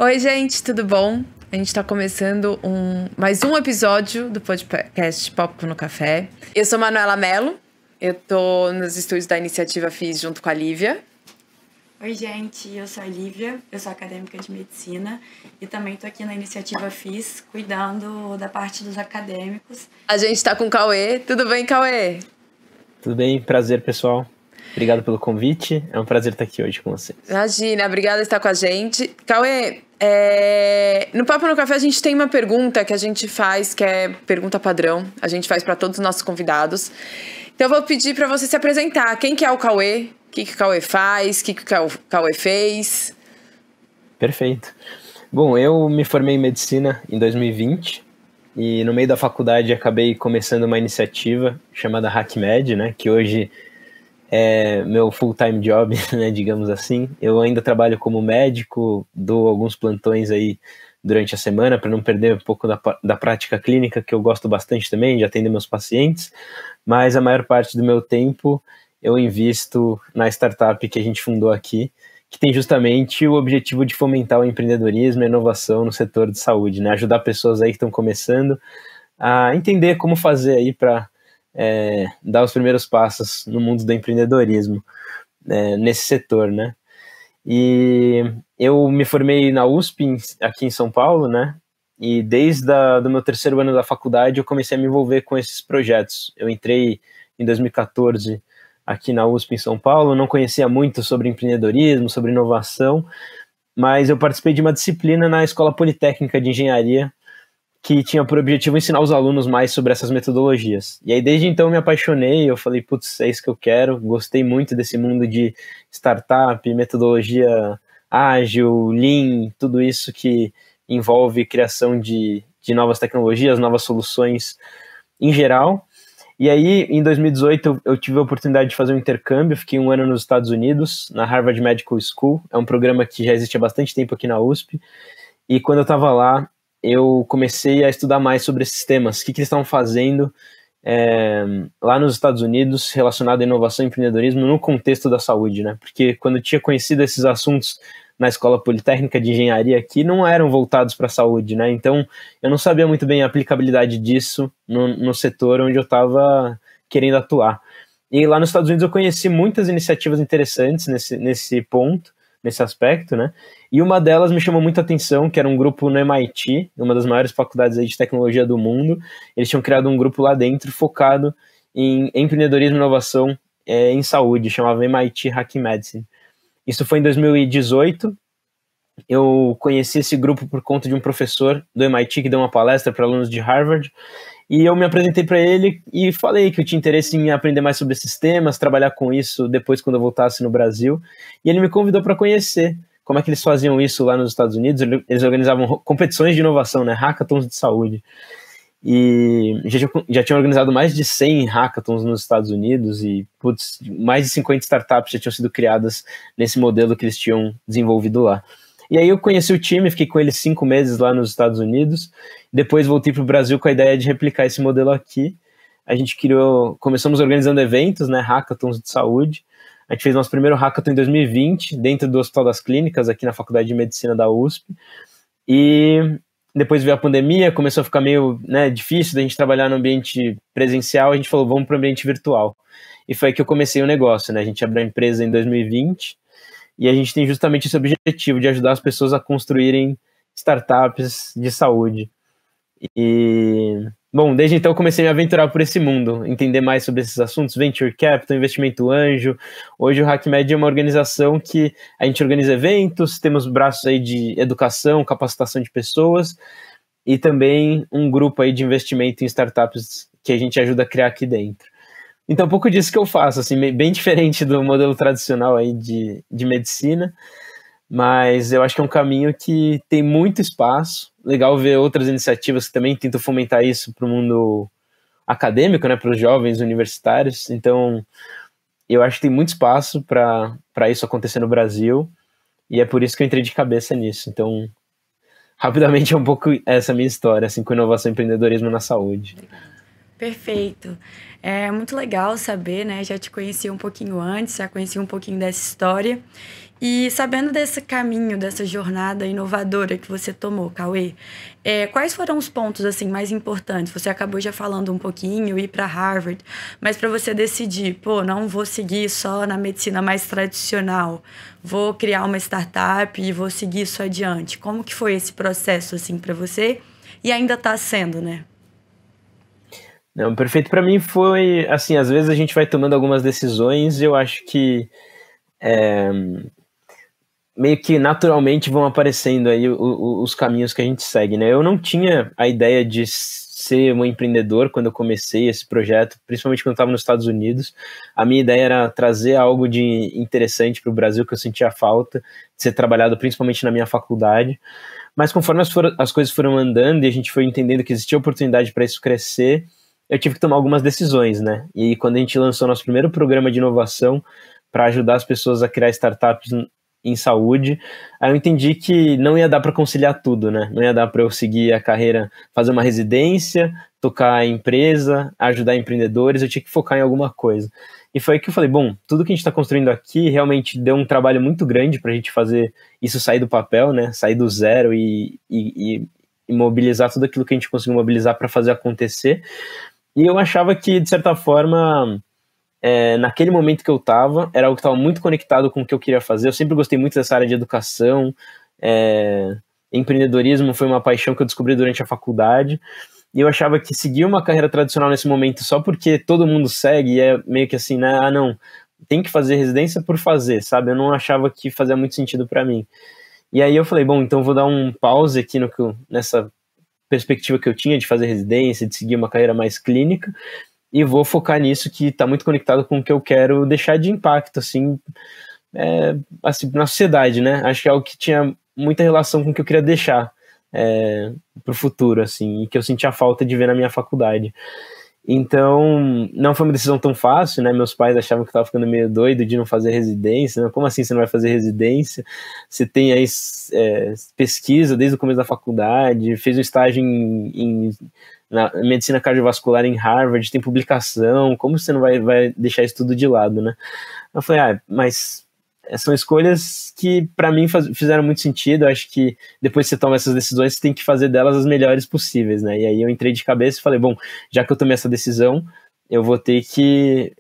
Oi, gente, tudo bom? A gente está começando mais um episódio do podcast Papo no Café. Eu sou Manuela Mello, eu tô nos estúdios da Iniciativa FIS junto com a Lívia. Oi, gente, eu sou a Lívia, eu sou acadêmica de medicina e também estou aqui na Iniciativa FIS, cuidando da parte dos acadêmicos. A gente está com o Cauê. Tudo bem, Cauê? Tudo bem, prazer, pessoal. Obrigado pelo convite, é um prazer estar aqui hoje com vocês. Imagina, obrigada por estar com a gente. Cauê, no Papo no Café a gente tem uma pergunta que a gente faz, que é pergunta padrão, a gente faz para todos os nossos convidados. Então eu vou pedir para você se apresentar. Quem que é o Cauê? O que o Cauê faz? O que o Cauê fez? Perfeito. Bom, eu me formei em medicina em 2020 e no meio da faculdade acabei começando uma iniciativa chamada HackMed, né, que hoje é meu full-time job, né, digamos assim. Eu ainda trabalho como médico, dou alguns plantões aí durante a semana para não perder um pouco da prática clínica, que eu gosto bastante também, de atender meus pacientes, mas a maior parte do meu tempo eu invisto na startup que a gente fundou aqui, que tem justamente o objetivo de fomentar o empreendedorismo e a inovação no setor de saúde, né? Ajudar pessoas aí que estão começando a entender como fazer aí para dar os primeiros passos no mundo do empreendedorismo, nesse setor, né? E eu me formei na USP, aqui em São Paulo, né? E desde do meu terceiro ano da faculdade eu comecei a me envolver com esses projetos. Eu entrei em 2014 aqui na USP em São Paulo, não conhecia muito sobre empreendedorismo, sobre inovação, mas eu participei de uma disciplina na Escola Politécnica de Engenharia que tinha por objetivo ensinar os alunos mais sobre essas metodologias. E aí desde então eu me apaixonei, eu falei, putz, é isso que eu quero, gostei muito desse mundo de startup, metodologia ágil, lean, tudo isso que envolve criação de novas tecnologias, novas soluções em geral. E aí, em 2018, eu tive a oportunidade de fazer um intercâmbio, fiquei 1 ano nos Estados Unidos, na Harvard Medical School, é um programa que já existe há bastante tempo aqui na USP, e quando eu estava lá, eu comecei a estudar mais sobre esses temas, o que eles estavam fazendo lá nos Estados Unidos, relacionado à inovação e empreendedorismo no contexto da saúde, né? Porque quando eu tinha conhecido esses assuntos na Escola Politécnica de Engenharia aqui, não eram voltados para a saúde, né? Então, eu não sabia muito bem a aplicabilidade disso no setor onde eu estava querendo atuar. E lá nos Estados Unidos eu conheci muitas iniciativas interessantes nesse ponto, nesse aspecto, né? E uma delas me chamou muita atenção, que era um grupo no MIT, uma das maiores faculdades aí de tecnologia do mundo. Eles tinham criado um grupo lá dentro focado em empreendedorismo e inovação em saúde, chamava MIT Hack Medicine. Isso foi em 2018, eu conheci esse grupo por conta de um professor do MIT que deu uma palestra para alunos de Harvard, e eu me apresentei para ele e falei que eu tinha interesse em aprender mais sobre esses temas, trabalhar com isso depois quando eu voltasse no Brasil, e ele me convidou para conhecer como é que eles faziam isso lá nos Estados Unidos. Eles organizavam competições de inovação, né, hackathons de saúde. E já tinham organizado mais de 100 hackathons nos Estados Unidos e mais de 50 startups já tinham sido criadas nesse modelo que eles tinham desenvolvido lá. E aí eu conheci o time, fiquei com eles 5 meses lá nos Estados Unidos, depois voltei para o Brasil com a ideia de replicar esse modelo aqui. A gente começamos organizando eventos, né, hackathons de saúde. A gente fez nosso primeiro hackathon em 2020, dentro do Hospital das Clínicas, aqui na Faculdade de Medicina da USP. E depois veio a pandemia, começou a ficar meio difícil da gente trabalhar no ambiente presencial, a gente falou, vamos para o ambiente virtual. E foi aí que eu comecei o negócio, né? A gente abriu a empresa em 2020 e a gente tem justamente esse objetivo de ajudar as pessoas a construírem startups de saúde. E, bom, desde então eu comecei a me aventurar por esse mundo, entender mais sobre esses assuntos, Venture Capital, investimento anjo. Hoje o HackMed é uma organização que a gente organiza eventos, temos braços aí de educação, capacitação de pessoas e também um grupo aí de investimento em startups que a gente ajuda a criar aqui dentro. Então, um pouco disso que eu faço, assim, bem diferente do modelo tradicional aí de medicina, mas eu acho que é um caminho que tem muito espaço. Legal ver outras iniciativas que também tentam fomentar isso para o mundo acadêmico, né, para os jovens universitários. Então, eu acho que tem muito espaço para isso acontecer no Brasil, e é por isso que eu entrei de cabeça nisso. Então, rapidamente é um pouco essa minha história, assim, com inovação e empreendedorismo na saúde. Perfeito. É muito legal saber, né? Já te conheci um pouquinho antes, já conheci um pouquinho dessa história. E sabendo desse caminho, dessa jornada inovadora que você tomou, Cauê, quais foram os pontos assim mais importantes? Você acabou já falando um pouquinho, ir para Harvard, mas para você decidir, não vou seguir só na medicina mais tradicional, vou criar uma startup e vou seguir isso adiante. Como que foi esse processo assim para você? E ainda está sendo, né? Não, perfeito. Para mim foi assim, às vezes a gente vai tomando algumas decisões e eu acho que meio que naturalmente vão aparecendo aí os caminhos que a gente segue, né? Eu não tinha a ideia de ser um empreendedor quando eu comecei esse projeto, principalmente quando eu estava nos Estados Unidos. A minha ideia era trazer algo de interessante para o Brasil, que eu sentia falta de ser trabalhado principalmente na minha faculdade. Mas conforme as coisas foram andando e a gente foi entendendo que existia oportunidade para isso crescer, eu tive que tomar algumas decisões, né? E quando a gente lançou nosso primeiro programa de inovação para ajudar as pessoas a criar startups em saúde, aí eu entendi que não ia dar para conciliar tudo, né? Não ia dar para eu seguir a carreira, fazer uma residência, tocar a empresa, ajudar empreendedores, eu tinha que focar em alguma coisa. E foi aí que eu falei, bom, tudo que a gente está construindo aqui realmente deu um trabalho muito grande para a gente fazer isso sair do papel, né? Sair do zero e mobilizar tudo aquilo que a gente conseguiu mobilizar para fazer acontecer. E eu achava que, de certa forma, naquele momento que eu estava, era algo que estava muito conectado com o que eu queria fazer. Eu sempre gostei muito dessa área de educação. Empreendedorismo foi uma paixão que eu descobri durante a faculdade. E eu achava que seguir uma carreira tradicional nesse momento só porque todo mundo segue, é meio que assim, né? Ah, não, tem que fazer residência por fazer, sabe? Eu não achava que fazia muito sentido para mim. E aí eu falei, bom, então vou dar um pause aqui nessa perspectiva que eu tinha de fazer residência, de seguir uma carreira mais clínica, e vou focar nisso que está muito conectado com o que eu quero deixar de impacto, assim, na sociedade, né? Acho que é algo que tinha muita relação com o que eu queria deixar para o futuro, assim, e que eu sentia falta de ver na minha faculdade. Então, não foi uma decisão tão fácil, né? Meus pais achavam que eu estava ficando meio doido de não fazer residência, né? Como assim você não vai fazer residência? Você tem aí pesquisa desde o começo da faculdade, fez um estágio na medicina cardiovascular em Harvard, tem publicação, como você não vai deixar isso tudo de lado, né? Eu falei, mas são escolhas que para mim fizeram muito sentido. Eu acho que depois que você toma essas decisões, você tem que fazer delas as melhores possíveis, né? E aí eu entrei de cabeça e falei, bom, já que eu tomei essa decisão, eu vou ter que,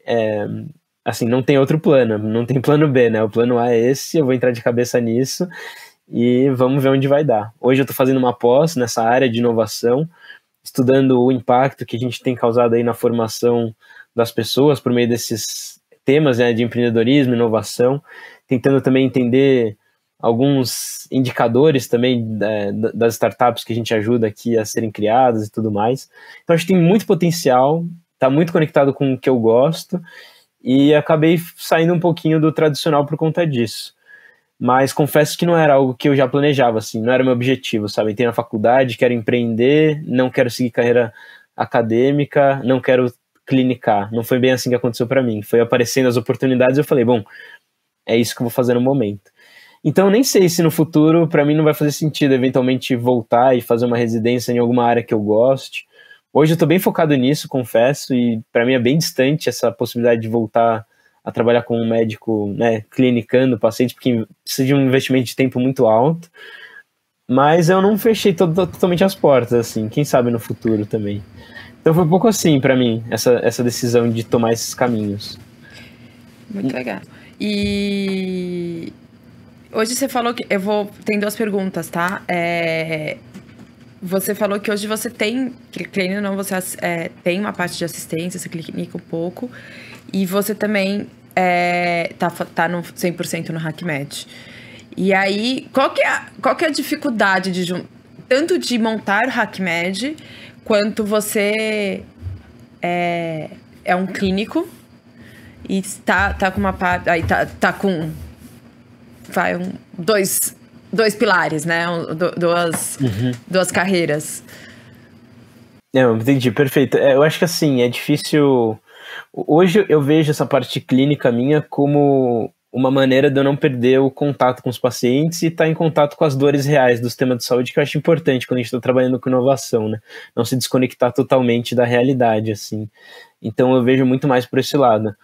assim, não tem outro plano, não tem plano B, né? O plano A é esse, eu vou entrar de cabeça nisso e vamos ver onde vai dar. Hoje eu tô fazendo uma pós nessa área de inovação, estudando o impacto que a gente tem causado aí na formação das pessoas por meio desses temas, né, de empreendedorismo, inovação, tentando também entender alguns indicadores também das startups que a gente ajuda aqui a serem criadas e tudo mais. Então acho que tem muito potencial, está muito conectado com o que eu gosto e acabei saindo um pouquinho do tradicional por conta disso. Mas confesso que não era algo que eu já planejava, assim, não era meu objetivo, sabe? Entrei na faculdade, quero empreender, não quero seguir carreira acadêmica, não quero clinicar. Não foi bem assim que aconteceu para mim. Foi aparecendo as oportunidades e eu falei, bom, é isso que eu vou fazer no momento. Então, nem sei se no futuro, para mim, não vai fazer sentido eventualmente voltar e fazer uma residência em alguma área que eu goste. Hoje eu tô bem focado nisso, confesso, e para mim é bem distante essa possibilidade de voltar a trabalhar como um médico, né, clinicando pacientes, porque precisa de um investimento de tempo muito alto. Mas eu não fechei totalmente as portas, assim, quem sabe no futuro também. Então foi um pouco assim para mim, essa decisão de tomar esses caminhos. Muito legal. E hoje você falou que... Tem duas perguntas, tá? Você falou que hoje você tem... Creio não, você tem uma parte de assistência, você clinica um pouco. E você também tá no 100% no HackMed. E aí, qual que é a dificuldade tanto de montar o HackMed... quanto você é um clínico e tá com uma parte... Aí tá com... dois pilares, né? Duas carreiras. Não, entendi, perfeito. Eu acho que assim, é difícil... Hoje eu vejo essa parte clínica minha como uma maneira de eu não perder o contato com os pacientes e estar em contato com as dores reais do sistema de saúde, que eu acho importante quando a gente está trabalhando com inovação, né? Não se desconectar totalmente da realidade, assim. Então eu vejo muito mais por esse lado.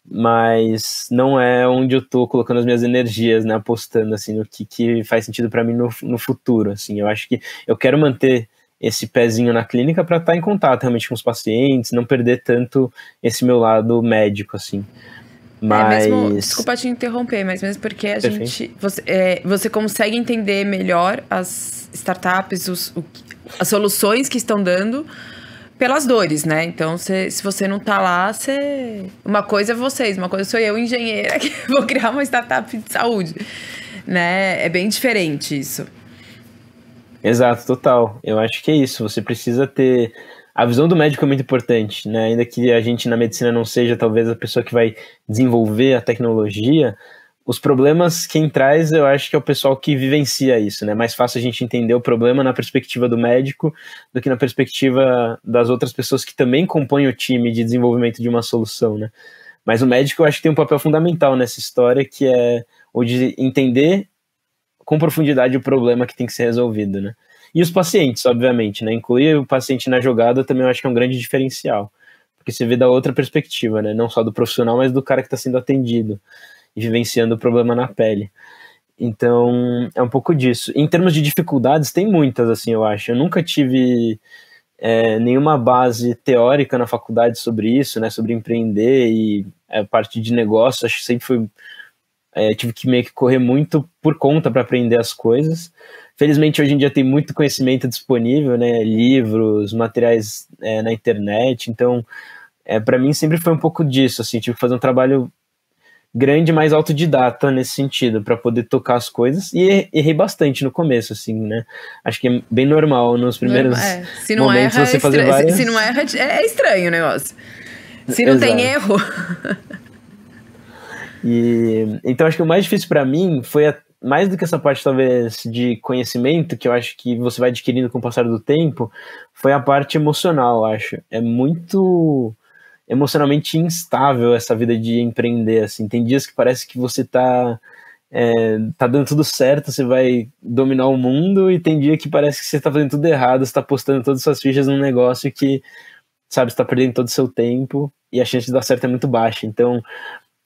Mas não é onde eu estou colocando as minhas energias, né? Apostando, assim, no que faz sentido para mim no futuro, assim. Eu acho que eu quero manter esse pezinho na clínica para estar em contato realmente com os pacientes, não perder tanto esse meu lado médico, assim. Mas... mesmo, desculpa te interromper, mas mesmo porque a gente... Você consegue entender melhor as startups, as soluções que estão dando pelas dores, né? Então, se você não tá lá, uma coisa é vocês, uma coisa sou eu, engenheira, que vou criar uma startup de saúde, né? É bem diferente isso. Exato, total. Eu acho que é isso. Você precisa ter... A visão do médico é muito importante, né? Ainda que a gente na medicina não seja talvez a pessoa que vai desenvolver a tecnologia, os problemas quem traz eu acho que é o pessoal que vivencia isso, né? É mais fácil a gente entender o problema na perspectiva do médico do que na perspectiva das outras pessoas que também compõem o time de desenvolvimento de uma solução, né? Mas o médico eu acho que tem um papel fundamental nessa história, que é o de entender com profundidade o problema que tem que ser resolvido, né? E os pacientes, obviamente, né? Incluir o paciente na jogada também eu acho que é um grande diferencial, porque você vê da outra perspectiva, né? Não só do profissional, mas do cara que está sendo atendido e vivenciando o problema na pele. Então, é um pouco disso. Em termos de dificuldades, tem muitas, assim, eu acho. Eu nunca tive nenhuma base teórica na faculdade sobre isso, né? Sobre empreender e a parte de negócio, acho que sempre fui... tive que meio que correr muito por conta para aprender as coisas. Felizmente hoje em dia tem muito conhecimento disponível, né? Livros, materiais na internet. Então, para mim sempre foi um pouco disso, assim, tive que fazer um trabalho grande, mais autodidata nesse sentido, para poder tocar as coisas, e errei bastante no começo, assim, né? Acho que é bem normal nos primeiros se não momentos erra, você fazer várias... Se não erra, é estranho o negócio. Se não tem erro... Então acho que o mais difícil para mim foi, mais do que essa parte talvez de conhecimento, que eu acho que você vai adquirindo com o passar do tempo, foi a parte emocional, eu acho. É muito emocionalmente instável essa vida de empreender, assim. Tem dias que parece que você tá dando tudo certo, você vai dominar o mundo, e tem dia que parece que você tá fazendo tudo errado, você tá postando todas as suas fichas num negócio que, sabe, você tá perdendo todo o seu tempo, e a chance de dar certo é muito baixa. Então,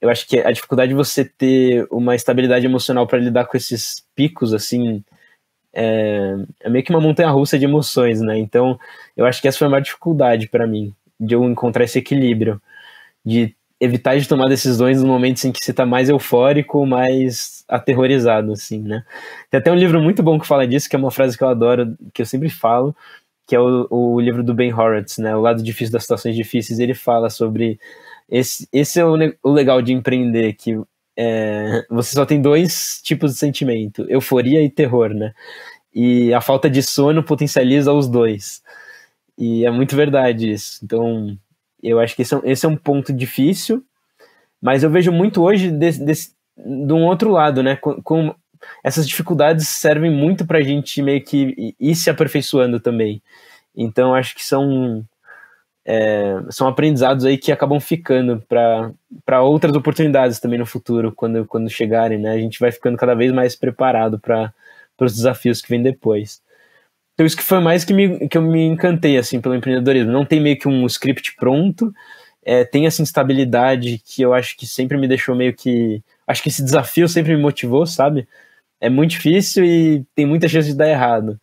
eu acho que a dificuldade de você ter uma estabilidade emocional para lidar com esses picos, assim, é meio que uma montanha-russa de emoções, né? Então, eu acho que essa foi a maior dificuldade para mim, de eu encontrar esse equilíbrio, de evitar de tomar decisões nos momentos em que você tá mais eufórico, mais aterrorizado, assim, né? Tem até um livro muito bom que fala disso, que é uma frase que eu adoro, que eu sempre falo, que é o livro do Ben Horowitz, né? O lado difícil das situações difíceis. Ele fala sobre... Esse é o legal de empreender, que você só tem dois tipos de sentimento, euforia e terror, né? E a falta de sono potencializa os dois. E é muito verdade isso. Então, eu acho que esse é um ponto difícil, mas eu vejo muito hoje de um outro lado, né? Com essas dificuldades servem muito pra gente meio que ir se aperfeiçoando também. Então, acho que são aprendizados aí que acabam ficando para outras oportunidades também no futuro, quando chegarem, né? A gente vai ficando cada vez mais preparado para os desafios que vêm depois. Então isso que foi mais que eu me encantei, assim, pelo empreendedorismo. Não tem meio que um script pronto, tem essa instabilidade que eu acho que sempre me deixou meio que... Acho que esse desafio sempre me motivou, sabe? É muito difícil e tem muita chance de dar errado.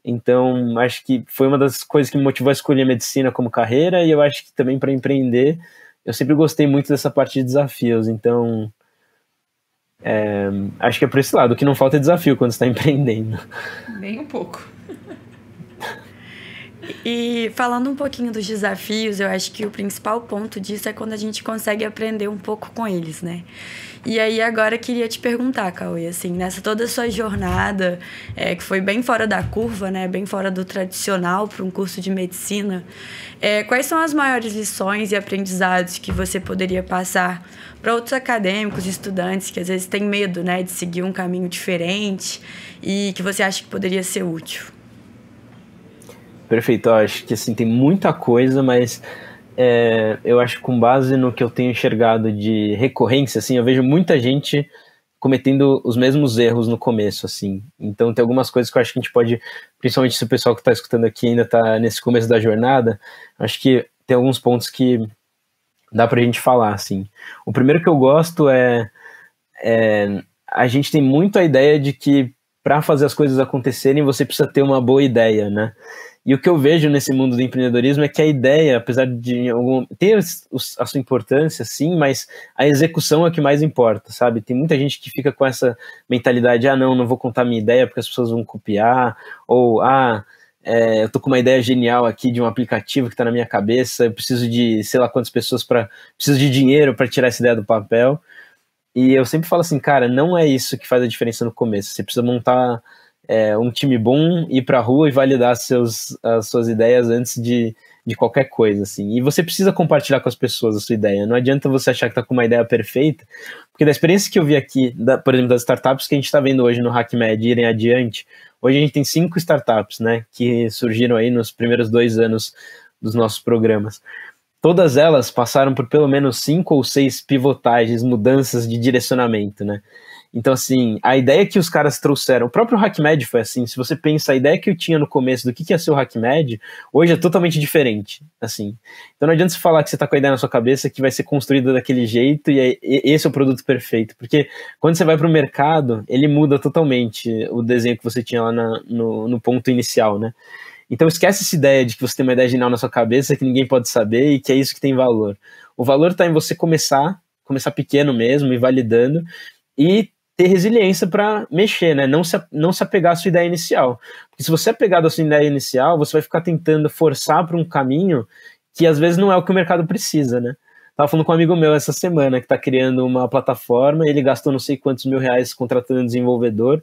Então, acho que foi uma das coisas que me motivou a escolher a medicina como carreira, e eu acho que também para empreender, eu sempre gostei muito dessa parte de desafios. Então, acho que é por esse lado. O que não falta é desafio quando você está empreendendo. Nem um pouco. E falando um pouquinho dos desafios, eu acho que o principal ponto disso é quando a gente consegue aprender um pouco com eles, né? E aí agora eu queria te perguntar, Cauê, assim, nessa toda a sua jornada, que foi bem fora da curva, né? Bem fora do tradicional para um curso de medicina, quais são as maiores lições e aprendizados que você poderia passar para outros acadêmicos, estudantes que às vezes têm medo, né, de seguir um caminho diferente e que você acha que poderia ser útil? Perfeito, eu acho que assim, tem muita coisa, mas eu acho que com base no que eu tenho enxergado de recorrência, assim, eu vejo muita gente cometendo os mesmos erros no começo, assim. Então tem algumas coisas que eu acho que a gente pode, principalmente se o pessoal que está escutando aqui ainda está nesse começo da jornada, acho que tem alguns pontos que dá pra gente falar, assim. O primeiro que eu gosto a gente tem muito a ideia de que para fazer as coisas acontecerem você precisa ter uma boa ideia, né? E o que eu vejo nesse mundo do empreendedorismo é que a ideia, apesar de ter a sua importância, sim, mas a execução é o que mais importa, sabe? Tem muita gente que fica com essa mentalidade, não vou contar minha ideia porque as pessoas vão copiar, ou, eu tô com uma ideia genial aqui de um aplicativo que tá na minha cabeça, eu preciso de sei lá quantas pessoas preciso de dinheiro para tirar essa ideia do papel. E eu sempre falo assim, cara, não é isso que faz a diferença no começo. Você precisa montar um time bom, ir pra rua e validar as suas ideias antes de qualquer coisa, assim. E você precisa compartilhar com as pessoas a sua ideia. Não adianta você achar que tá com uma ideia perfeita, porque da experiência que eu vi aqui, por exemplo, das startups que a gente tá vendo hoje no HackMed irem adiante, hoje a gente tem 5 startups, né, que surgiram aí nos primeiros 2 anos dos nossos programas. Todas elas passaram por pelo menos 5 ou 6 pivotagens, mudanças de direcionamento, né? Então, assim, a ideia que os caras trouxeram, o próprio HackMed foi assim, se você pensa, a ideia que eu tinha no começo do que ia ser o HackMed, hoje é totalmente diferente, assim. Então não adianta você falar que você tá com a ideia na sua cabeça que vai ser construída daquele jeito e esse é o produto perfeito, porque quando você vai pro mercado, ele muda totalmente o desenho que você tinha lá no ponto inicial, né? Então esquece essa ideia de que você tem uma ideia genial na sua cabeça que ninguém pode saber e que é isso que tem valor. O valor está em você começar pequeno mesmo e validando e ter resiliência para mexer, né? Não se apegar à sua ideia inicial. Porque se você é apegado à sua ideia inicial, você vai ficar tentando forçar para um caminho que às vezes não é o que o mercado precisa, né? Tava falando com um amigo meu essa semana que tá criando uma plataforma, ele gastou não sei quantos R$1.000 contratando um desenvolvedor.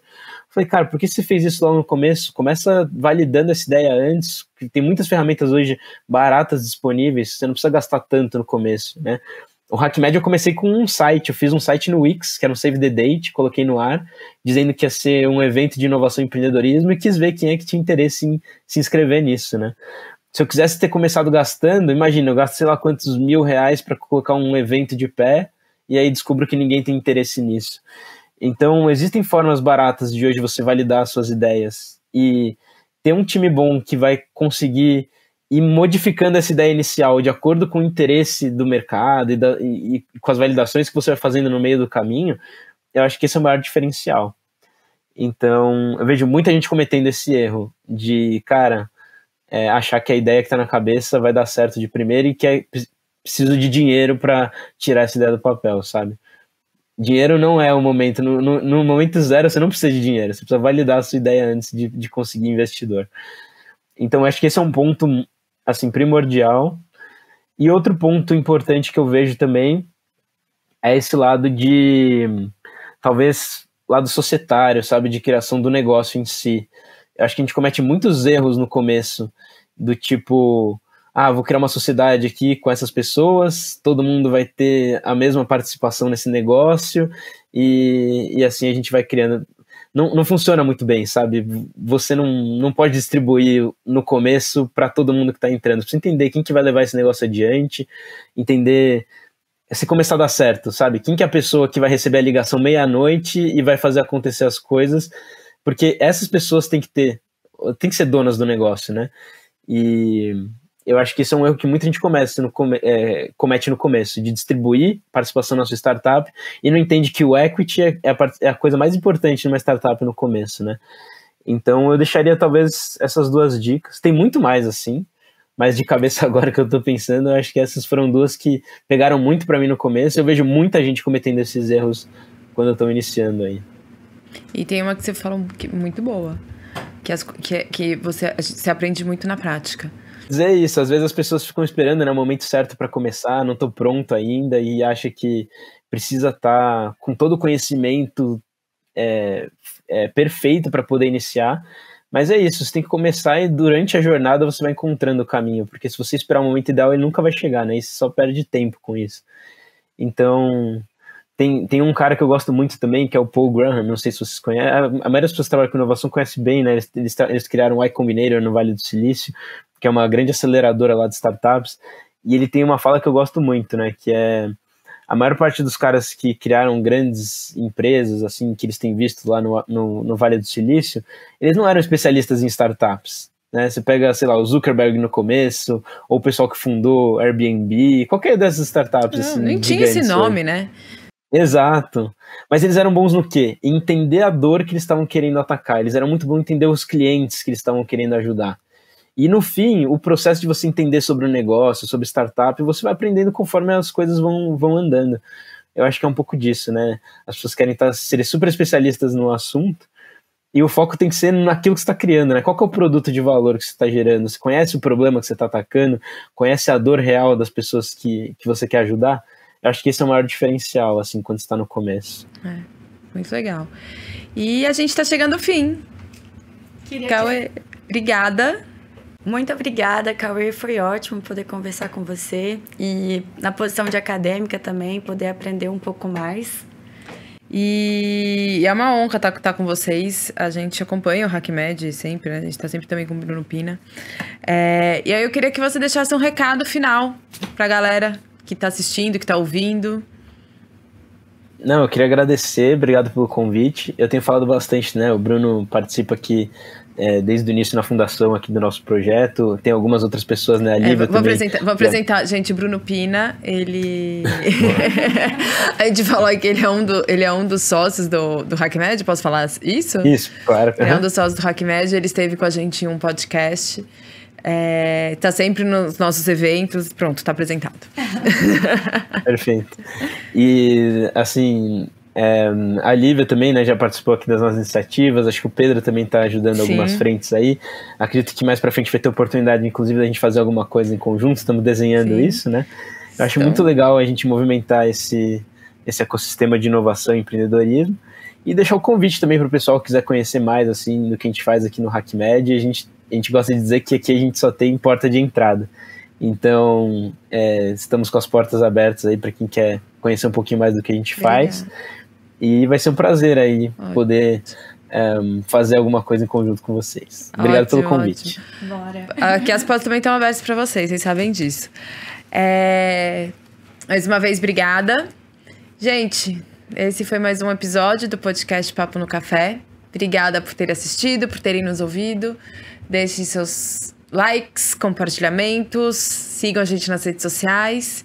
Falei, cara, por que você fez isso lá no começo? Começa validando essa ideia antes, que tem muitas ferramentas hoje baratas disponíveis, você não precisa gastar tanto no começo, né? O HackMed eu comecei com um site, eu fiz um site no Wix, que era um Save the Date, coloquei no ar, dizendo que ia ser um evento de inovação e empreendedorismo e quis ver quem é que tinha interesse em se inscrever nisso, né? Se eu quisesse ter começado gastando, imagina, eu gasto sei lá quantos R$1.000 para colocar um evento de pé e aí descubro que ninguém tem interesse nisso. Então, existem formas baratas de hoje você validar suas ideias e ter um time bom que vai conseguir ir modificando essa ideia inicial de acordo com o interesse do mercado e com as validações que você vai fazendo no meio do caminho, eu acho que esse é o maior diferencial. Então, eu vejo muita gente cometendo esse erro de, cara, achar que a ideia que está na cabeça vai dar certo de primeira e que preciso de dinheiro para tirar essa ideia do papel, sabe? Dinheiro não é o momento. No momento zero, você não precisa de dinheiro. Você precisa validar a sua ideia antes de conseguir investidor. Então, acho que esse é um ponto, assim, primordial. E outro ponto importante que eu vejo também é esse lado talvez, lado societário, sabe? De criação do negócio em si. Eu acho que a gente comete muitos erros no começo, do tipo, vou criar uma sociedade aqui com essas pessoas, todo mundo vai ter a mesma participação nesse negócio, e assim a gente vai criando. Não funciona muito bem, sabe? Você não pode distribuir no começo para todo mundo que está entrando. Você precisa entender quem que vai levar esse negócio adiante, entender se começar a dar certo, sabe? Quem que é a pessoa que vai receber a ligação meia-noite e vai fazer acontecer as coisas, porque essas pessoas têm que ser donas do negócio, né? E eu acho que esse é um erro que muita gente comete no começo, de distribuir participação na sua startup e não entende que o equity é a coisa mais importante numa startup no começo, né? Então eu deixaria talvez essas 2 dicas. Tem muito mais assim, mas de cabeça agora que eu tô pensando, eu acho que essas foram 2 que pegaram muito para mim no começo. Eu vejo muita gente cometendo esses erros quando eu tô iniciando aí. E tem uma que você falou muito boa, que você aprende muito na prática. Dizer isso, às vezes as pessoas ficam esperando, né, o momento certo para começar, não tô pronto ainda e acha que precisa estar com todo o conhecimento perfeito para poder iniciar, mas é isso, você tem que começar e durante a jornada você vai encontrando o caminho, porque se você esperar o momento ideal ele nunca vai chegar, né, e você só perde tempo com isso. Então tem um cara que eu gosto muito também, que é o Paul Graham, não sei se vocês conhecem, a maioria das pessoas que trabalham com inovação conhece bem, né, eles criaram o Y Combinator no Vale do Silício, que é uma grande aceleradora lá de startups, E ele tem uma fala que eu gosto muito, né? Que é a maior parte dos caras que criaram grandes empresas, assim, que eles têm visto lá no Vale do Silício, eles não eram especialistas em startups, né? Você pega, sei lá, o Zuckerberg no começo, ou o pessoal que fundou Airbnb, qualquer dessas startups, assim, nem tinha esse nome, né? Exato. Mas eles eram bons no quê? Em entender a dor que eles estavam querendo atacar. Eles eram muito bons em entender os clientes que eles estavam querendo ajudar. E no fim, o processo de você entender sobre o negócio, sobre startup, você vai aprendendo conforme as coisas vão andando. Eu acho que é um pouco disso, né? As pessoas querem ser super especialistas no assunto, e o foco tem que ser naquilo que você está criando, né? Qual que é o produto de valor que você está gerando? Você conhece o problema que você está atacando? Conhece a dor real das pessoas que você quer ajudar? Eu acho que esse é o maior diferencial, assim, quando você está no começo. Muito legal. E a gente está chegando ao fim. Cauê, obrigada. Muito obrigada, Cauê. Foi ótimo poder conversar com você. E na posição de acadêmica também, poder aprender um pouco mais. E é uma honra estar com vocês. A gente acompanha o HackMed sempre, né? A gente está sempre também com o Bruno Pina. E aí eu queria que você deixasse um recado final para a galera que está assistindo, que está ouvindo. Não, eu queria agradecer, obrigado pelo convite. Eu tenho falado bastante, né? O Bruno participa aqui desde o início na fundação aqui do nosso projeto. Tem algumas outras pessoas, né? A Lívia também. Vou apresentar, gente, Bruno Pina, ele... A gente falou que ele é um dos sócios do HackMed, posso falar isso? Isso, claro. Ele é um dos sócios do HackMed, ele esteve com a gente em um podcast. Tá sempre nos nossos eventos. Pronto, tá apresentado. Perfeito. E, assim, a Lívia também, né, já participou aqui das nossas iniciativas. Acho que o Pedro também tá ajudando algumas frentes aí. Acredito que mais pra frente vai ter oportunidade, inclusive, da gente fazer alguma coisa em conjunto. Estamos desenhando isso, né? Eu acho muito legal a gente movimentar esse ecossistema de inovação e empreendedorismo. E deixar o convite também para o pessoal que quiser conhecer mais, assim, do que a gente faz aqui no HackMed. A gente gosta de dizer que aqui a gente só tem porta de entrada. Então, estamos com as portas abertas aí para quem quer conhecer um pouquinho mais do que a gente faz. E vai ser um prazer aí poder fazer alguma coisa em conjunto com vocês. Obrigado pelo convite. Bora. Aqui as portas também estão abertas para vocês sabem disso. Mais uma vez, obrigada. Gente, esse foi mais um episódio do podcast Papo no Café. Obrigada por terem assistido, por terem nos ouvido. Deixem seus likes, compartilhamentos, sigam a gente nas redes sociais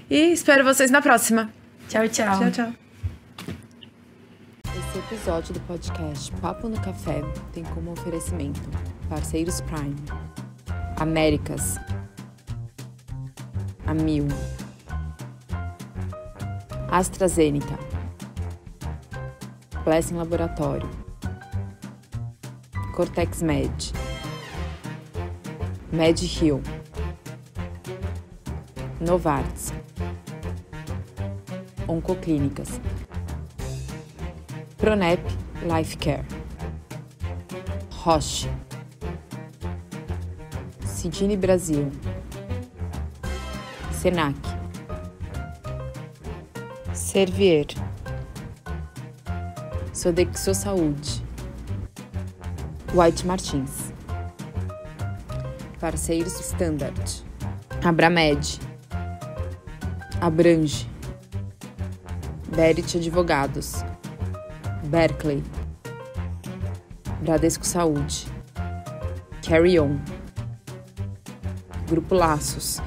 e espero vocês na próxima. Tchau, tchau. Tchau, tchau. Esse episódio do podcast Papo no Café tem como oferecimento Parceiros Prime, Américas, Amil, AstraZeneca, Blessing Laboratório, Cortex Med, MedHeal, Novartis, Oncoclínicas, Pronep Life Care, Roche, Cidine Brasil, Senac, Servier, Sodexo Saúde, White Martins, Parceiros Standard, Abramed, Abrange, Berit Advogados, Berkeley, Bradesco Saúde, Carry On, Grupo Laços,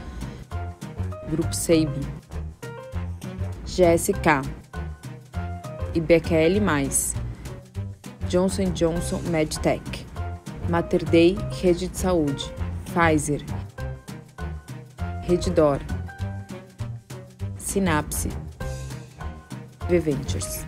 Grupo Seib, GSK, IBQL+, Johnson & Johnson MedTech, Mater Dei Rede de Saúde, Pfizer, Redditor, Sinapse, V-Ventures.